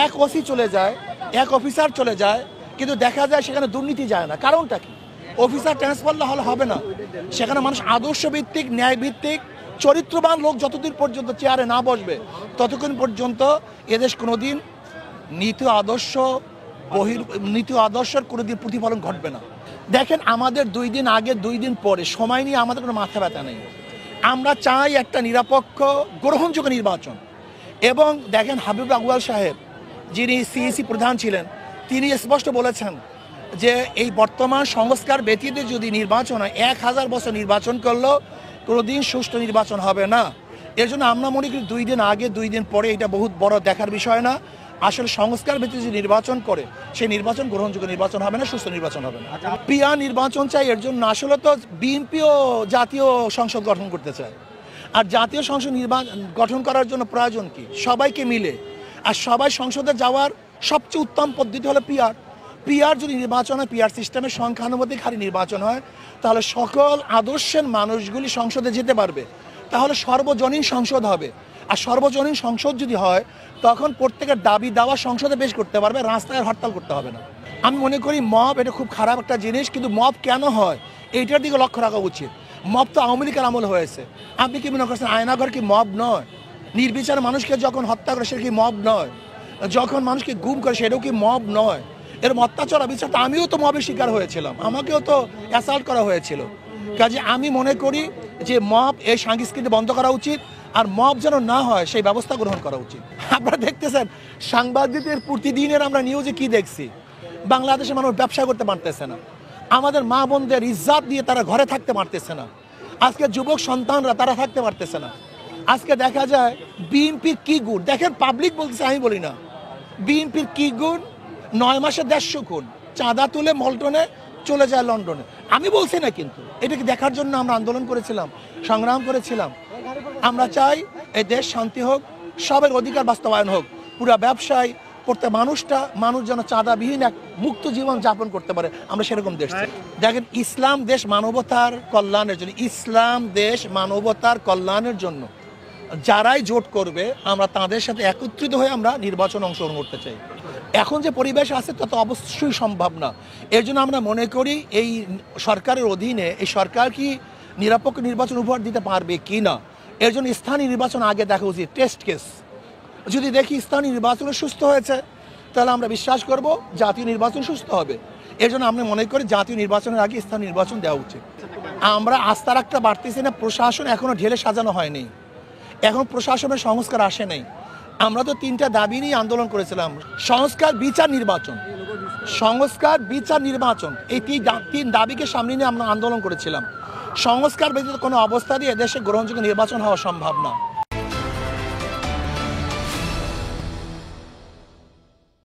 এক ওসি চলে যায়, এক অফিসার চলে যায়, কিন্তু দেখা যায় সেখানে দুর্নীতি যায় না। কারণটা কি? অফিসার ট্রান্সফার হলে হবে না। সেখানে মানুষ আদর্শভিত্তিক, ন্যায়ভিত্তিক, চরিত্রবান লোক যতদিন পর্যন্ত চেয়ারে না বসবে ততক্ষণ পর্যন্ত এদেশ কোনোদিন নীতি আদর্শের কোনোদিন প্রতিফলন ঘটবে না। দেখেন, আমাদের 2 দিন আগে 2 দিন পরে সময় নিয়ে আমাদের কোনো মাথা ব্যথা নেই। আমরা চাই একটা নিরপেক্ষ গ্রহণযোগ্য নির্বাচন। এবং দেখেন, হাবিব আউয়াল সাহেব যিনি সিইসি প্রধান ছিলেন, তিনি স্পষ্ট বলেছেন যে এই বর্তমান সংস্কার ব্যতীত যদি নির্বাচন হয়, 1000 বছর নির্বাচন করলেও কোনোদিন সুষ্ঠু নির্বাচন হবে না। এর জন্য আমরা মনে করি 2 দিন আগে 2 দিন পরে এটা বহুত বড় দেখার বিষয় না। আসলে সংস্কার ভিত্তিক যে নির্বাচন করে সেই নির্বাচন গ্রহণযোগ্য নির্বাচন হবে না, সুস্থ নির্বাচন হবে না। পিয়ার নির্বাচন চাই, এর জন্য আসলে তো বিএনপিও জাতীয় সংসদ গঠন করতে চায়। আর জাতীয় সংসদ গঠন করার জন্য প্রয়োজন কি? সবাইকে মিলে, আর সবাই সংসদে যাওয়ার সবচেয়ে উত্তম পদ্ধতি হলো পিয়ার যদি নির্বাচন হয়, পিয়ার সিস্টেমের সংখ্যানুপাতিক হারে নির্বাচন হয়, তাহলে সকল আদর্শের মানুষগুলি সংসদে যেতে পারবে। তাহলে সর্বজনীন সংসদ হবে। আর সর্বজনীন সংসদ যদি হয়, তখন প্রত্যেকের দাবি দাওয়া সংসদে পেশ করতে পারবে, রাস্তায় হরতাল করতে হবে না। আমি মনে করি মব এটা খুব খারাপ একটা জিনিস, কিন্তু মব কেন হয় এইটার দিকে লক্ষ্য রাখা উচিত। মব তো আওয়ামী লীগের আমল হয়েছে। আপনি কি মনে করছেন আয়নাঘর কি মব নয়? নির্বিচার মানুষকে যখন হত্যা করে সেটা কি মব নয়? যখন মানুষকে গুম করে সেটাও কি মব নয়? এর অত্যাচার অবিচার তো আমিও তো মবের শিকার হয়েছিলাম, আমাকেও তো অ্যাসাল্ট করা হয়েছিল। কাজে আমি মনে করি যে মব এই সংস্কৃতি বন্ধ করা উচিত, আর মব যেন না হয় সেই ব্যবস্থা গ্রহণ করা উচিত। আপনারা দেখতেছেন সাংবাদিকদের প্রতিদিনের আমরা নিউজে কি দেখছি, বাংলাদেশের মানুষ ব্যবসা করতে পারতেছে না, আমাদের মা বোনদের ইজ্জত দিয়ে তারা ঘরে থাকতে পারতেছে না, আজকে যুবক সন্তানরা তারা থাকতে পারতেছে না। আজকে দেখা যায় বিএনপির কি গুণ, দেখেন পাবলিক বলতেছে, আমি বলি না, বিএনপির কি গুণ, 9 মাসে 150 খুন, চাঁদা তুলে মল্টনে চলে যায় লন্ডনে। আমি বলছি না, কিন্তু এটাকে দেখার জন্য আমরা আন্দোলন করেছিলাম, সংগ্রাম করেছিলাম। আমরা চাই এই দেশ শান্তি হোক, সবের অধিকার বাস্তবায়ন হোক, পুরা ব্যবসায় প্রত্যেক মানুষ যেন চাঁদাবিহীন এক মুক্ত জীবন যাপন করতে পারে, আমরা সেরকম দেশ চাই। দেখেন, ইসলাম দেশ মানবতার কল্যাণের জন্য, ইসলাম দেশ মানবতার কল্যাণের জন্য যারাই জোট করবে আমরা তাদের সাথে একত্রিত হয়ে আমরা নির্বাচন অংশগ্রহণ করতে চাই। এখন যে পরিবেশ আছে তা তো অবশ্যই সম্ভব না। এর জন্য আমরা মনে করি এই সরকারের অধীনে এই সরকার কি নিরপেক্ষ নির্বাচন উপহার দিতে পারবে কি না, এর জন্য স্থানীয় নির্বাচন আগে দেখা উচিত, টেস্ট কেস। যদি দেখি স্থানীয় নির্বাচন সুস্থ হয়েছে, তাহলে আমরা বিশ্বাস করব জাতীয় নির্বাচন সুস্থ হবে। এর জন্য আমরা মনে করি জাতীয় নির্বাচনের আগে স্থানীয় নির্বাচন দেওয়া উচিত। আমরা আস্থা রাখতে পারতেছি না, প্রশাসন এখনও ঢেলে সাজানো হয়নি, এখন প্রশাসনের সংস্কার আসে নাই। আমরা তো 3টা দাবি নিয়ে আন্দোলন করেছিলাম, সংস্কার, বিচার, নির্বাচন। সংস্কার, বিচার, নির্বাচন, এই 3 দাবিকে সামনে নিয়ে আমরা আন্দোলন করেছিলাম। সংস্কার ব্যতীত কোনো অবস্থা দিয়ে এদেশে গ্রহণযোগ্য নির্বাচন হওয়া সম্ভব না।